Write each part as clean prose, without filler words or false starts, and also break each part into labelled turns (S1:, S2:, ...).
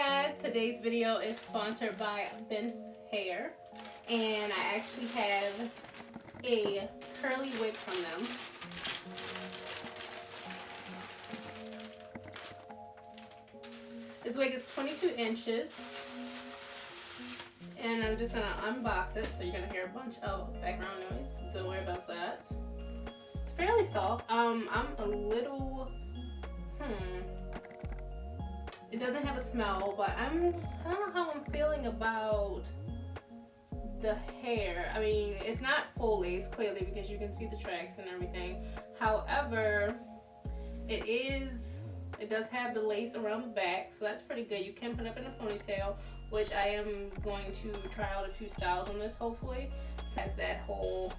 S1: guys, today's video is sponsored by Binf Hair, and I actually have a curly wig from them. This wig is 22 inches, and I'm just gonna unbox it, so you're gonna hear a bunch of background noise, so don't worry about that. It's fairly soft. I'm a little, it doesn't have a smell, but I don't know how I'm feeling about the hair. I mean, it's not full lace, clearly, because you can see the tracks and everything. However, it does have the lace around the back, so that's pretty good. You can put it up in a ponytail, which I am going to try out a few styles on this, hopefully. It has that whole,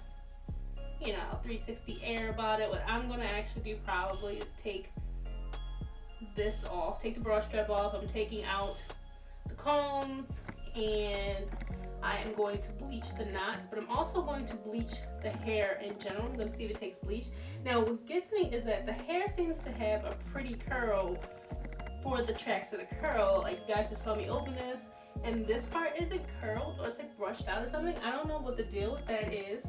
S1: 360 air about it. What I'm gonna actually do probably is take this off, take the brush strap off. I'm taking out the combs, and I am going to bleach the knots, but I'm also going to bleach the hair in general. I'm going to see if it takes bleach. Now, what gets me is that the hair seems to have a pretty curl for the tracks of the curl. Like, you guys just saw me open this, and this part isn't curled, or it's like brushed out or something. I don't know what the deal with that is.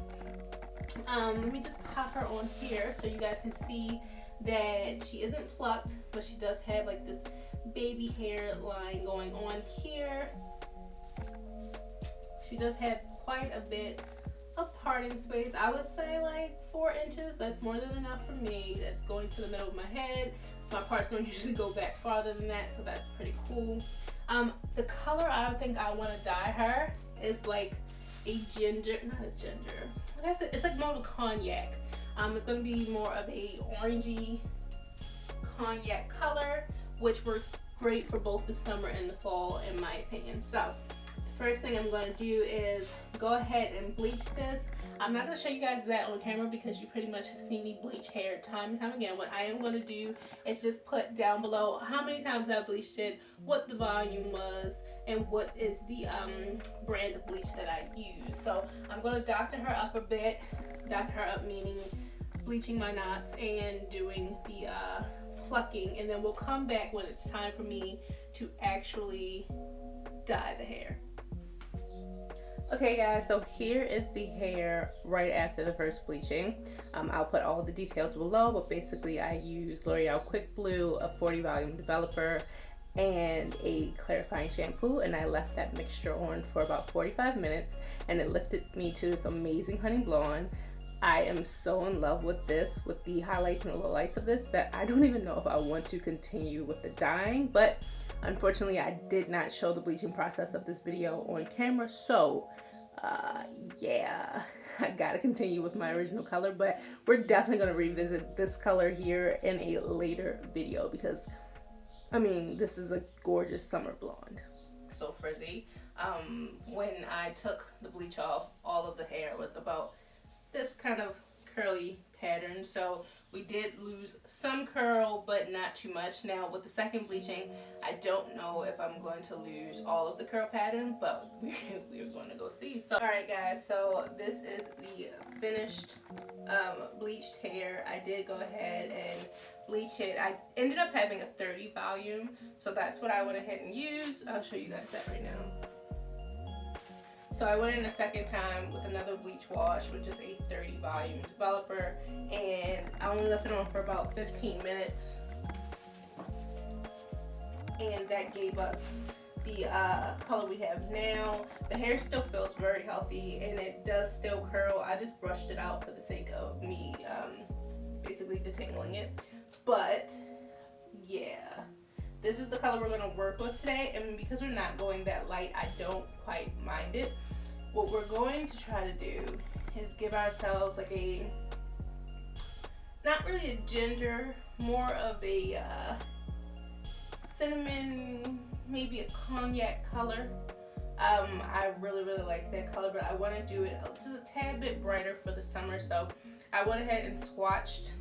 S1: Let me just pop her on here so you guys can see that she isn't plucked, but she does have like this baby hair line going on here. She does have quite a bit of parting space. I would say like 4 inches. That's more than enough for me. That's going to the middle of my head. My parts don't usually go back farther than that, so that's pretty cool. The color I don't think I want to dye her is like a ginger, not a ginger. I guess it's like more of a cognac. It's going to be more of a orangey cognac color, which works great for both the summer and the fall, in my opinion. So the first thing I'm going to do is go ahead and bleach this. I'm not going to show you guys that on camera because you pretty much have seen me bleach hair time and time again. What I am going to do is just put down below how many times I bleached it, what the volume was, and what is the brand of bleach that I use. So I'm going to doctor her up a bit. Doctor her up meaning bleaching my knots and doing the plucking, and then we'll come back when it's time for me to actually dye the hair. Okay guys, so here is the hair right after the first bleaching. I'll put all the details below, but basically I used L'Oreal Quick Blue, a 40 volume developer, and a clarifying shampoo, and I left that mixture on for about 45 minutes, and it lifted me to this amazing honey blonde. I am so in love with this, with the highlights and the lowlights of this, that I don't even know if I want to continue with the dyeing, but unfortunately I did not show the bleaching process of this video on camera, so yeah, I gotta continue with my original color, but we're definitely gonna revisit this color here in a later video because, I mean, this is a gorgeous summer blonde. So frizzy. When I took the bleach off, all of the hair was about this kind of curly pattern, so we did lose some curl, but not too much. Now with the second bleaching, I don't know if I'm going to lose all of the curl pattern, but we're going to go see. So alright guys, so this is the finished bleached hair. I did go ahead and bleach it. I ended up having a 30 volume, so that's what I went ahead and used. I'll show you guys that right now. So I went in a second time with another bleach wash, which is a 30 volume developer, and I only left it on for about 15 minutes, and that gave us the color we have now. The hair still feels very healthy, and it does still curl. I just brushed it out for the sake of me basically detangling it, but yeah. This is the color we're going to work with today, and because we're not going that light, I don't quite mind it. What we're going to try to do is give ourselves like a, not really a ginger, more of a cinnamon, maybe a cognac color. I really like that color, but I want to do it just a tad bit brighter for the summer, so I went ahead and swatched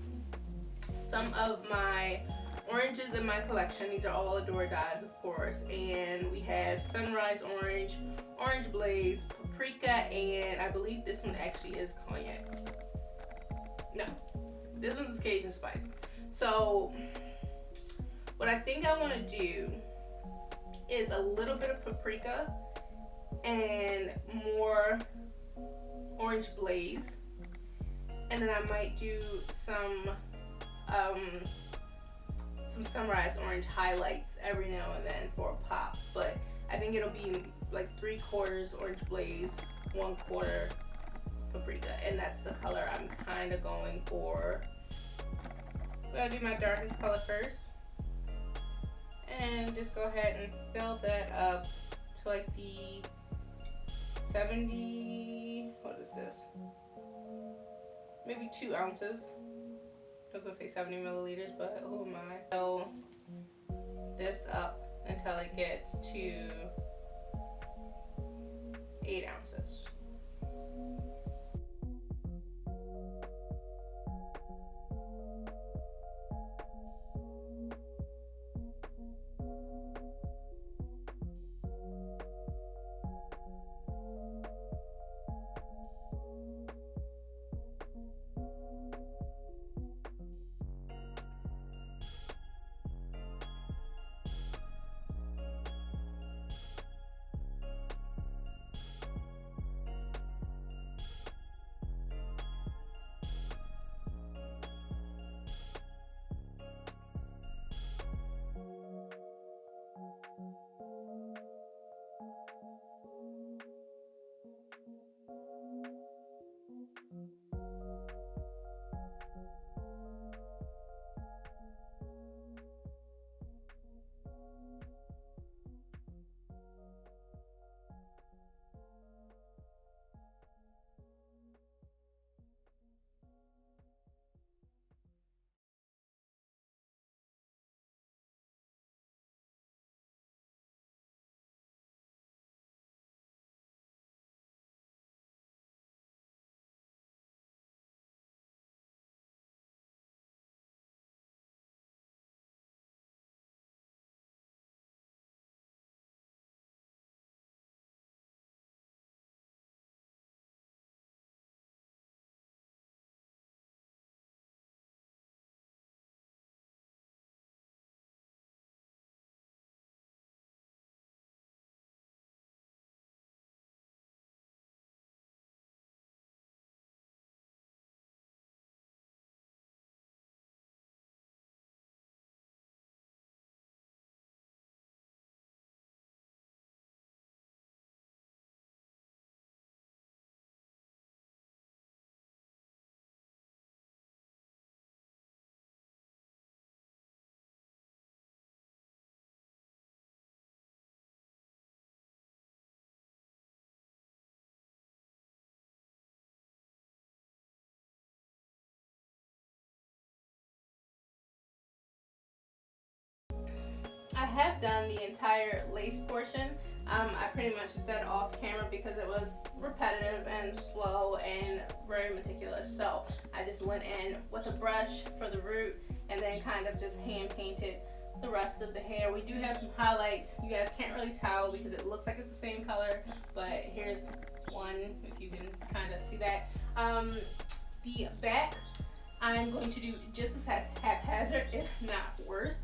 S1: some of my oranges in my collection. These are all Adore dyes, of course, and we have Sunrise Orange, Orange Blaze, Paprika, and I believe this one actually is cognac. No, this one's Cajun Spice. So what I think I want to do is a little bit of paprika and more orange blaze, and then I might do some summerized orange highlights every now and then for a pop. But I think it'll be like 3/4 orange blaze, 1/4 paprika, and that's the color I'm kind of going for. I'm gonna do my darkest color first, and just go ahead and fill that up to like the 70, what is this? Maybe 2 ounces. I was gonna say 70 milliliters, but who am I? Fill this up until it gets to 8 ounces. I have done the entire lace portion. I pretty much did that off camera because it was repetitive and slow and very meticulous. So I just went in with a brush for the root and then kind of just hand painted the rest of the hair. We do have some highlights. You guys can't really tell because it looks like it's the same color, but here's one if you can kind of see that. The back, I'm going to do just as haphazard, if not worse.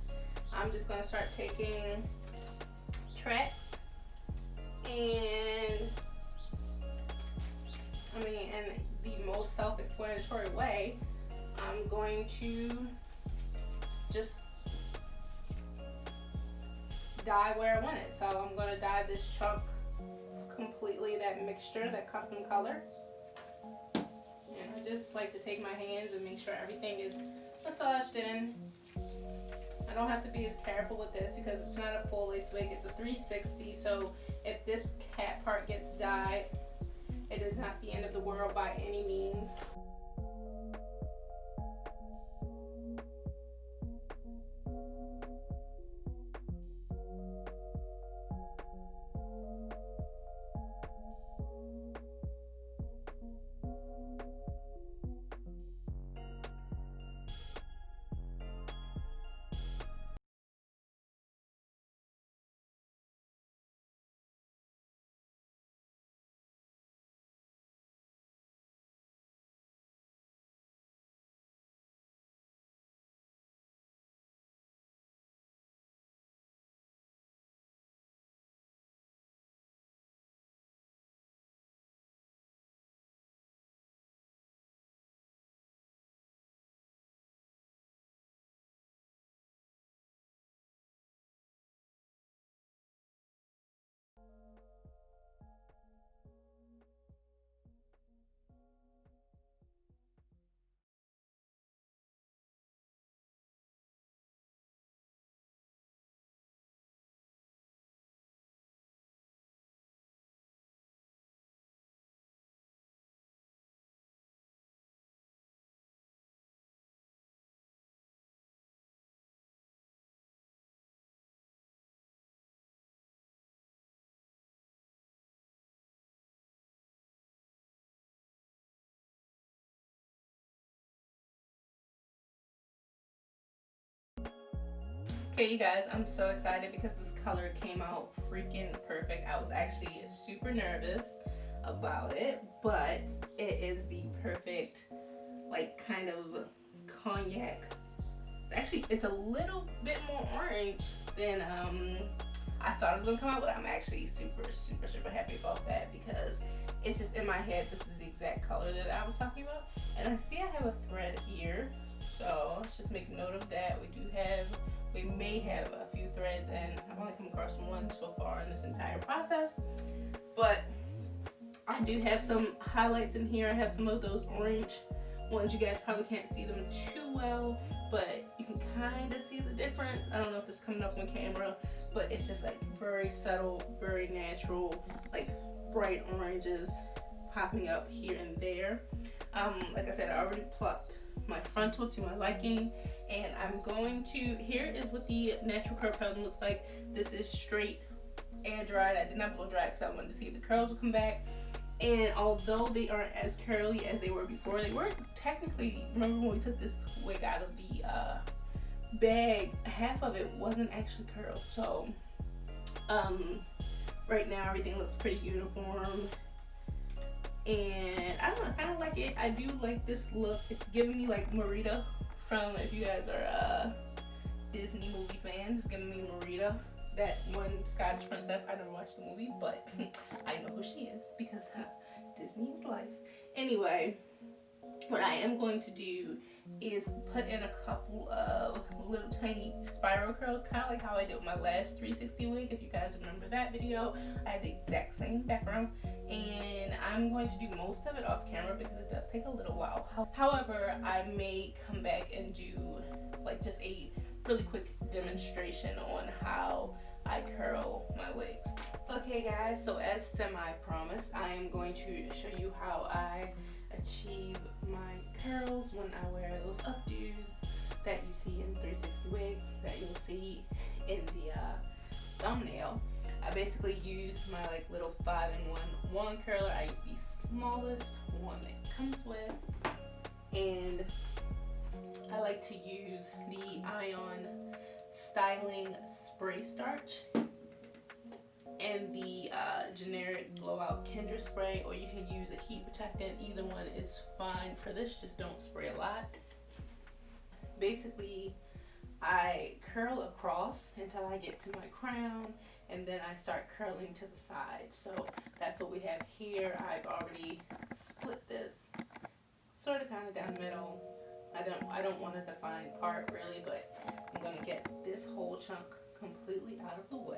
S1: I'm just going to start taking tracks and in the most self-explanatory way, I'm going to just dye where I want it. So I'm going to dye this chunk completely, that mixture, that custom color. And I just like to take my hands and make sure everything is massaged in. I don't have to be as careful with this because it's not a full lace wig, it's a 360, so if this cap part gets dyed, it is not the end of the world by any means. Okay, you guys, I'm so excited because this color came out freaking perfect. I was actually super nervous about it, but it is the perfect, like, kind of cognac. Actually, it's a little bit more orange than I thought it was gonna come out, but I'm actually super happy about that because it's just in my head. This is the exact color that I was talking about, and I see I have a thread here, so let's just make note of that. We may have a few threads, and I've only come across one so far in this entire process, but I do have some highlights in here. I have some of those orange ones. You guys probably can't see them too well, but you can kind of see the difference. I don't know if it's coming up on camera, but it's just like very subtle, very natural, like bright oranges popping up here and there. Like I said, I already plucked my frontal to my liking, and I'm going to, here is what the natural curl pattern looks like. This is straight air dried. I did not blow dry because I wanted to see if the curls would come back. And although they aren't as curly as they were before, they weren't technically, remember when we took this wig out of the bag, half of it wasn't actually curled. So right now everything looks pretty uniform, and I don't know, I kind of like it. I do like this look. It's giving me like Merida from, if you guys are Disney movie fans, it's giving me Merida, that one Scottish princess. I never watched the movie, but I know who she is because Disney is life. Anyway, what I am going to do is put in a couple of little tiny spiral curls, kind of like how I did with my last 360 wig. If you guys remember that video, I had the exact same background, and I'm going to do most of it off camera because it does take a little while. However, I may come back and do like just a really quick demonstration on how I curl my wigs. Okay guys, so as semi-promised, I am going to show you how I achieve my curls when I wear those updos that you see in 360 wigs, that you'll see in the thumbnail. I basically use my like little 5-in-1 wand curler. I use the smallest one that comes with, and I like to use the Ion Styling Spray Starch and the generic blowout Kendra spray, or you can use a heat protectant. Either one is fine for this, just don't spray a lot. Basically, I curl across until I get to my crown, and then I start curling to the side. So that's what we have here. I've already split this sort of kind of down the middle. I don't want a defined part really, but I'm gonna get this whole chunk completely out of the way.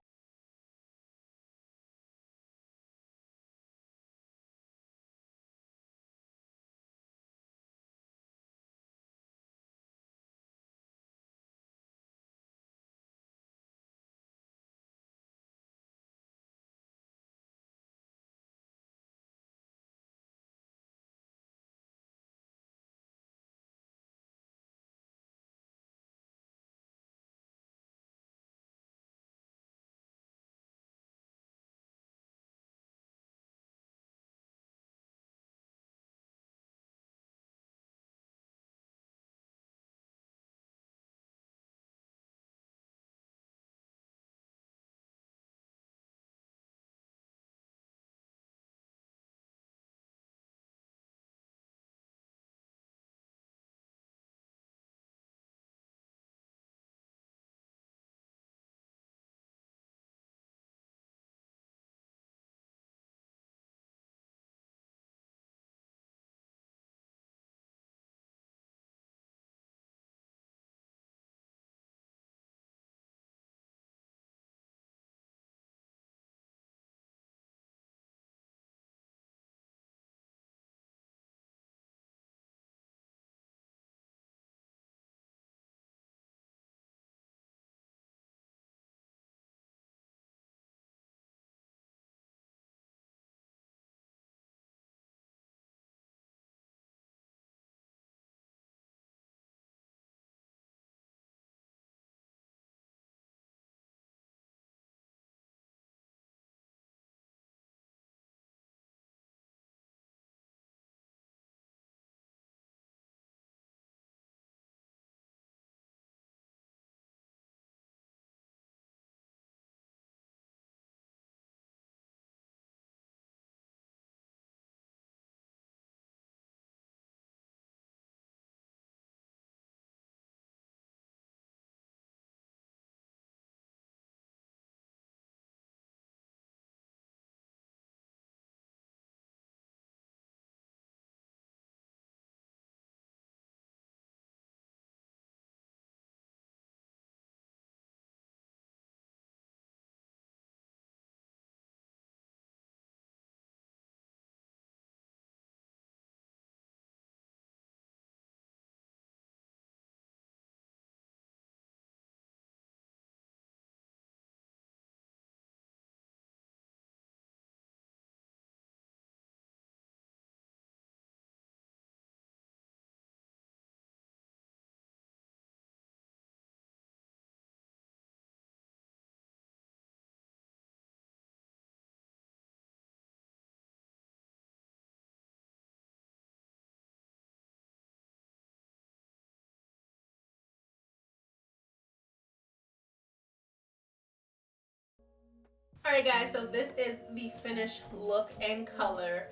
S1: Alright guys, so this is the finished look and color.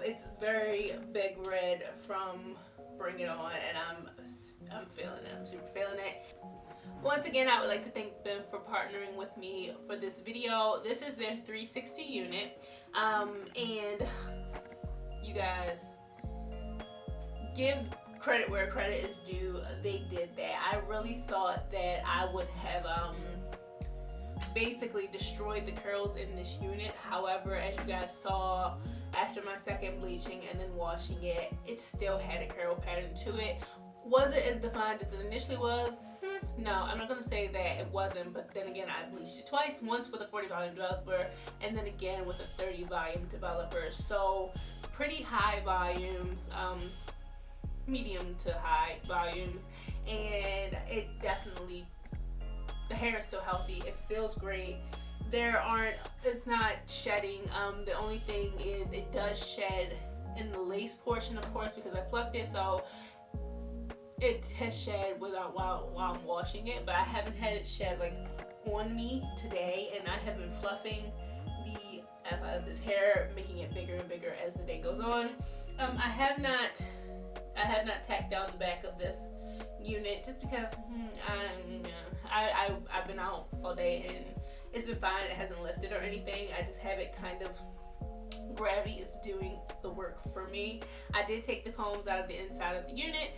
S1: It's very big red from Bring It On, and I'm feeling it. I'm super feeling it. Once again, I would like to thank Binf for partnering with me for this video. This is their 360 unit, and you guys, give credit where credit is due. They did that. I really thought that I would have basically destroyed the curls in this unit. However, as you guys saw, after my second bleaching and then washing it, it still had a curl pattern to it. Was it as defined as it initially was? No, I'm not gonna say that it wasn't, but then again, I bleached it twice, once with a 40 volume developer and then again with a 30 volume developer. So pretty high volumes, medium to high volumes, and it definitely, the hair is still healthy. It feels great. It's not shedding. The only thing is it does shed in the lace portion, of course, because I plucked it, so it has shed while I'm washing it, but I haven't had it shed like on me today, and I have been fluffing the F out of this hair, making it bigger and bigger as the day goes on. I have not tacked down the back of this unit just because I've been out all day and it's been fine. It hasn't lifted or anything. I just have it kind of, gravity is doing the work for me. I did take the combs out of the inside of the unit,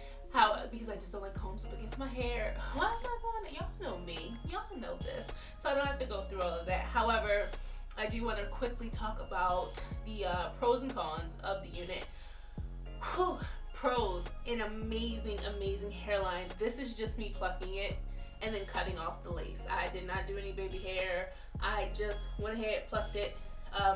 S1: because I just don't like combs up against my hair. I'm not going to, y'all know me, y'all know this, so I don't have to go through all of that. However, I do want to quickly talk about the pros and cons of the unit. Whew. Pros: an amazing hairline. This is just me plucking it and then cutting off the lace. I did not do any baby hair. I just went ahead, plucked it,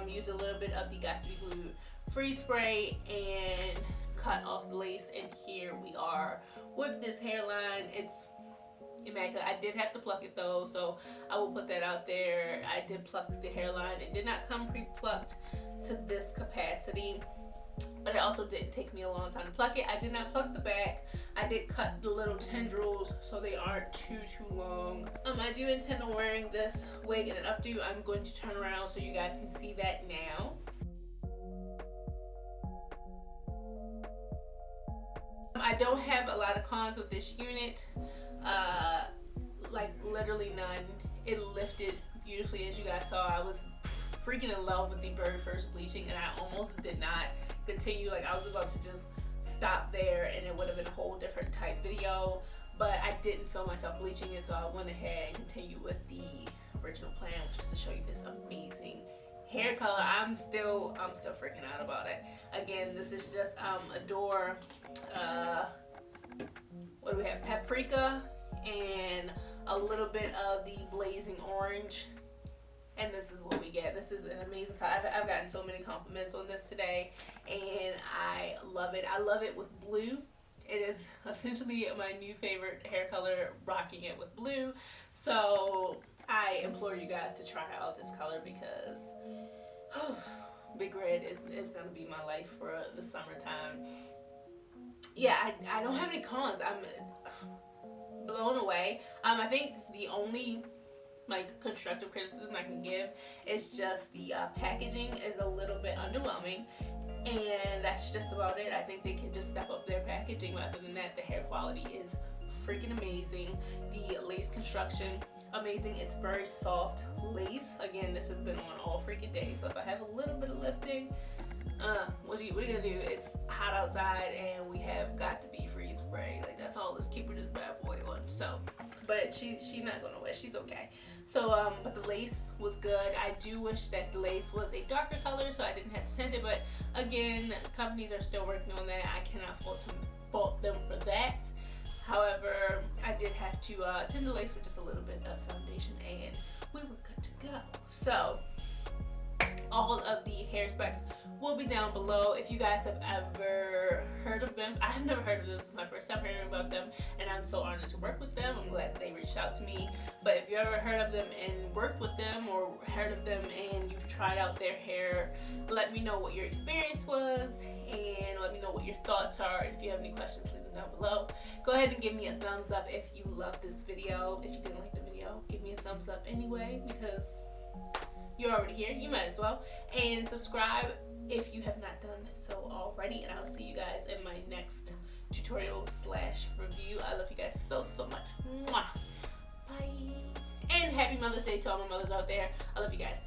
S1: used a little bit of the Got To Be Glued freeze spray and cut off the lace, and here we are with this hairline. It's immaculate. I did have to pluck it though, so I will put that out there. I did pluck the hairline. It did not come pre-plucked to this capacity, but it also didn't take me a long time to pluck it. I did not pluck the back. I did cut the little tendrils so they aren't too long. I do intend on wearing this wig in an updo. I'm going to turn around so you guys can see that now. I don't have a lot of cons with this unit, like literally none. It lifted beautifully, as you guys saw. I was freaking in love with the very first bleaching, and I almost did not continue. Like, I was about to just stop there and it would have been a whole different type video, but I didn't feel myself bleaching it, so I went ahead and continued with the original plan, which is to show you this amazing hair color. I'm still freaking out about it. Again, this is just Adore, what do we have, paprika and a little bit of the blazing orange, and this is what we get. This is an amazing color. I've gotten so many compliments on this today, and I love it. I love it with blue. It is essentially my new favorite hair color, rocking it with blue. So I implore you guys to try out this color, because Big Red is going to be my life for the summertime. Yeah, I don't have any cons. I'm blown away. I think the only constructive criticism I can give is just the packaging is a little bit underwhelming, and that's just about it. I think they can just step up their packaging. Other than that, the hair quality is freaking amazing. The lace construction, amazing. It's very soft lace. Again, this has been on all freaking day, so if I have a little bit of lifting, what are you gonna do? It's hot outside and we have Got To Be freeze spray. Like, that's all. Let's keep her this bad boy on. So, but she's not gonna wet. She's okay. So, but the lace was good. I do wish that the lace was a darker color so I didn't have to tint it, but again, companies are still working on that. I cannot fault them for that. However, I did have to tint the lace with just a little bit of foundation, and we were good to go. So, all of the hair specs will be down below. If you guys have ever heard of Binf, I have never heard of them. This is my first time hearing about them, and I'm so honored to work with them. I'm glad that they reached out to me. But if you ever heard of them and worked with them, or heard of them and you've tried out their hair, let me know what your experience was, and let me know what your thoughts are. If you have any questions, leave them down below. Go ahead and give me a thumbs up if you loved this video. If you didn't like the video, give me a thumbs up anyway, because you're already here, you might as well. And subscribe if you have not done so already. And I'll see you guys in my next tutorial / review. I love you guys so much. Mwah. Bye. And happy Mother's Day to all my mothers out there. I love you guys.